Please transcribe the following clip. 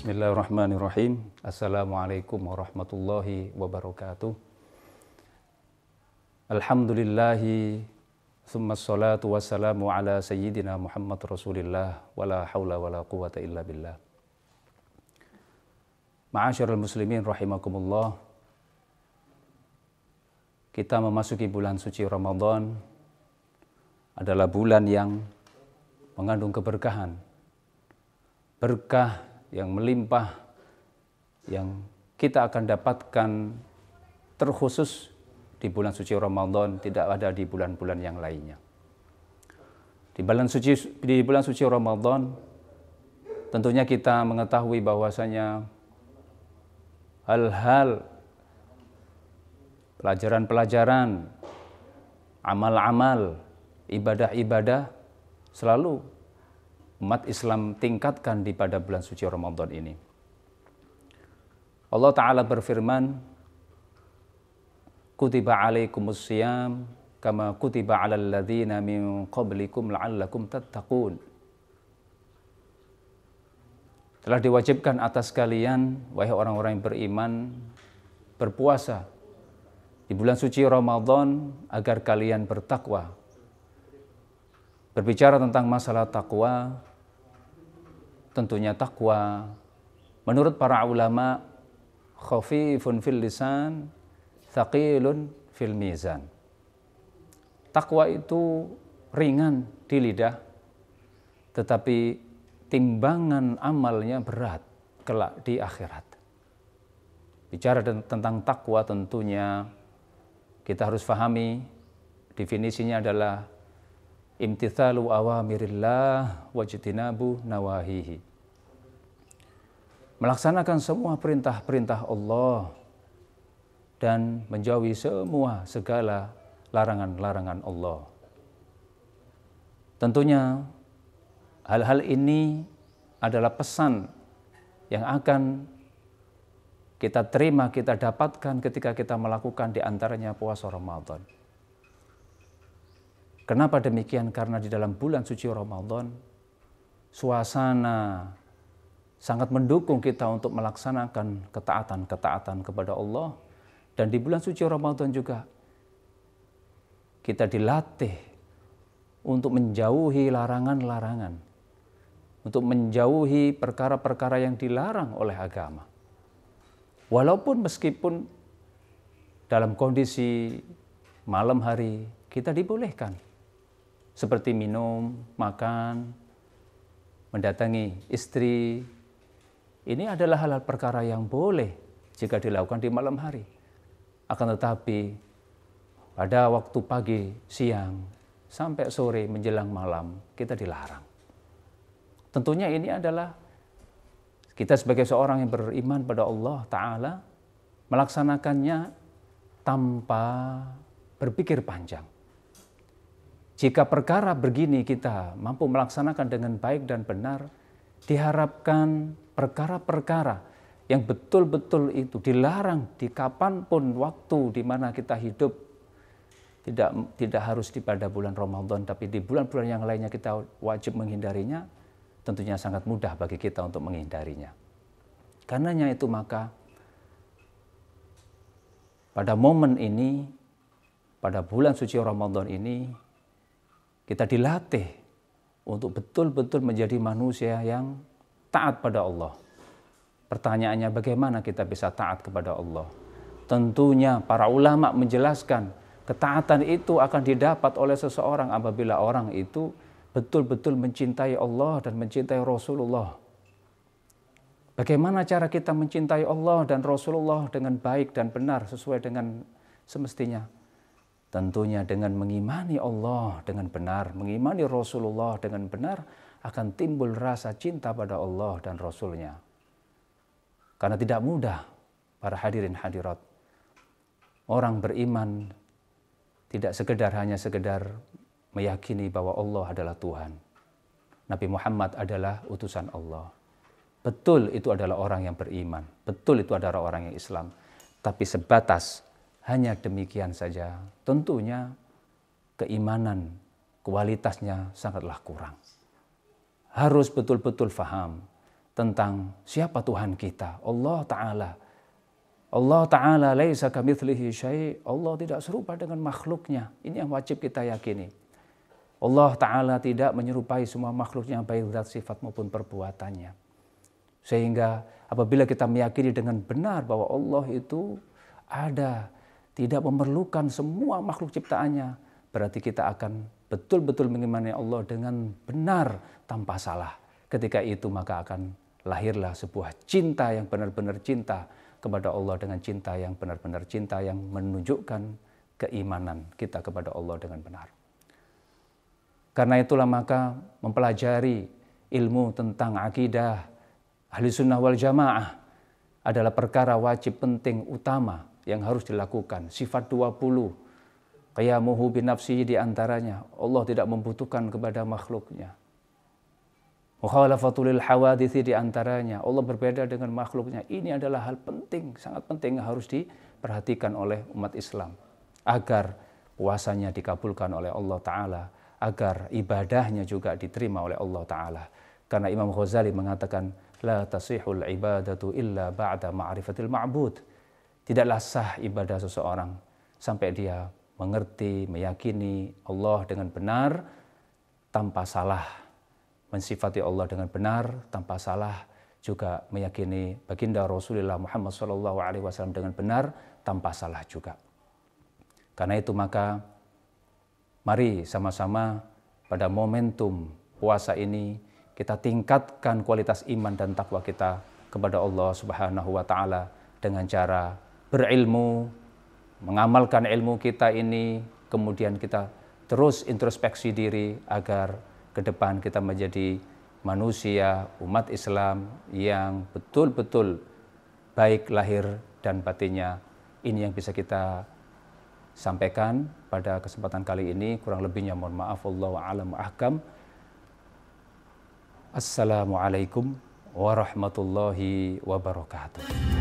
Bismillahirrahmanirrahim. Assalamualaikum warahmatullahi wabarakatuh. Alhamdulillahi Thumma salatu wassalamu ala sayyidina Muhammad Rasulillah wala hawla wala quwata illa billah. Ma'asyiral muslimin rahimakumullah. Kita memasuki bulan suci Ramadan, adalah bulan yang mengandung keberkahan. Berkah yang melimpah yang kita akan dapatkan terkhusus di bulan suci Ramadan, tidak ada di bulan-bulan yang lainnya. Di bulan suci Ramadan tentunya kita mengetahui bahwasanya hal-hal pelajaran-pelajaran, amal-amal, ibadah-ibadah selalu umat Islam tingkatkan di pada bulan suci Ramadan ini. Allah Ta'ala berfirman, Kutiba alaikumus siyam kama kutiba alal ladzina min qablikum la'allakum tattaqun. Telah diwajibkan atas kalian, wahai orang-orang yang beriman, berpuasa di bulan suci Ramadan agar kalian bertakwa. Berbicara tentang masalah takwa, tentunya takwa menurut para ulama khafifun fil lisan, thaqilun fil mizan. Takwa itu ringan di lidah, tetapi timbangan amalnya berat kelak di akhirat. Bicara tentang takwa tentunya kita harus fahami definisinya adalah imtithalu awamirillah wajtinabu nawahihi. Melaksanakan semua perintah-perintah Allah dan menjauhi semua segala larangan-larangan Allah. Tentunya hal-hal ini adalah pesan yang akan kita terima, kita dapatkan ketika kita melakukan di antaranya puasa Ramadan. Kenapa demikian? Karena di dalam bulan suci Ramadan, suasana sangat mendukung kita untuk melaksanakan ketaatan-ketaatan kepada Allah. Dan di bulan suci Ramadan juga, kita dilatih untuk menjauhi larangan-larangan, untuk menjauhi perkara-perkara yang dilarang oleh agama. Walaupun meskipun dalam kondisi malam hari, kita dibolehkan. Seperti minum, makan, mendatangi istri. Ini adalah hal-hal perkara yang boleh jika dilakukan di malam hari. Akan tetapi pada waktu pagi, siang, sampai sore menjelang malam kita dilarang. Tentunya ini adalah kita sebagai seorang yang beriman pada Allah Ta'ala melaksanakannya tanpa berpikir panjang. Jika perkara begini kita mampu melaksanakan dengan baik dan benar, diharapkan perkara-perkara yang betul-betul itu dilarang di kapanpun waktu di mana kita hidup, tidak harus di pada bulan Ramadan, tapi di bulan-bulan yang lainnya kita wajib menghindarinya, tentunya sangat mudah bagi kita untuk menghindarinya. Karenanya itu maka pada momen ini, pada bulan suci Ramadan ini, kita dilatih untuk betul-betul menjadi manusia yang taat pada Allah. Pertanyaannya, bagaimana kita bisa taat kepada Allah? Tentunya para ulama menjelaskan ketaatan itu akan didapat oleh seseorang apabila orang itu betul-betul mencintai Allah dan mencintai Rasulullah. Bagaimana cara kita mencintai Allah dan Rasulullah dengan baik dan benar sesuai dengan semestinya? Tentunya dengan mengimani Allah dengan benar, mengimani Rasulullah dengan benar, akan timbul rasa cinta pada Allah dan Rasulnya. Karena tidak mudah, para hadirin hadirat, orang beriman tidak hanya sekedar meyakini bahwa Allah adalah Tuhan. Nabi Muhammad adalah utusan Allah. Betul itu adalah orang yang beriman, betul itu adalah orang yang Islam. Tapi sebatas hanya demikian saja, tentunya keimanan, kualitasnya sangatlah kurang. Harus betul-betul faham tentang siapa Tuhan kita, Allah Ta'ala. Allah Ta'ala laisa kamitslihi syai'. Allah tidak serupa dengan makhluknya. Ini yang wajib kita yakini. Allah Ta'ala tidak menyerupai semua makhluknya baik zat, sifat maupun perbuatannya. Sehingga apabila kita meyakini dengan benar bahwa Allah itu ada, tidak memerlukan semua makhluk ciptaannya, berarti kita akan betul-betul mengimani Allah dengan benar tanpa salah. Ketika itu maka akan lahirlah sebuah cinta yang benar-benar cinta kepada Allah, dengan cinta yang benar-benar cinta yang menunjukkan keimanan kita kepada Allah dengan benar. Karena itulah maka mempelajari ilmu tentang akidah Ahli Sunnah wal Jamaah adalah perkara wajib penting utama yang harus dilakukan. Sifat 20, qiyamuhu binafsihi diantaranya, Allah tidak membutuhkan kepada makhluknya. Mukhalafatul hawadithi diantaranya, Allah berbeda dengan makhluknya. Ini adalah hal penting, sangat penting yang harus diperhatikan oleh umat Islam. Agar puasanya dikabulkan oleh Allah Ta'ala, agar ibadahnya juga diterima oleh Allah Ta'ala. Karena Imam Ghazali mengatakan, la tasihul ibadatu illa ba'da ma'rifatil ma'bud. Tidaklah sah ibadah seseorang sampai dia mengerti, meyakini Allah dengan benar, tanpa salah. Mensifati Allah dengan benar, tanpa salah. Juga meyakini baginda Rasulullah Muhammad SAW dengan benar, tanpa salah juga. Karena itu maka, mari sama-sama pada momentum puasa ini, kita tingkatkan kualitas iman dan takwa kita kepada Allah Subhanahu wa Ta'ala dengan cara berilmu, mengamalkan ilmu kita ini, kemudian kita terus introspeksi diri agar ke depan kita menjadi manusia, umat Islam yang betul-betul baik lahir dan batinnya. Ini yang bisa kita sampaikan pada kesempatan kali ini. Kurang lebihnya mohon maaf. Wallahu a'lam wa ahkam. Assalamualaikum warahmatullahi wabarakatuh.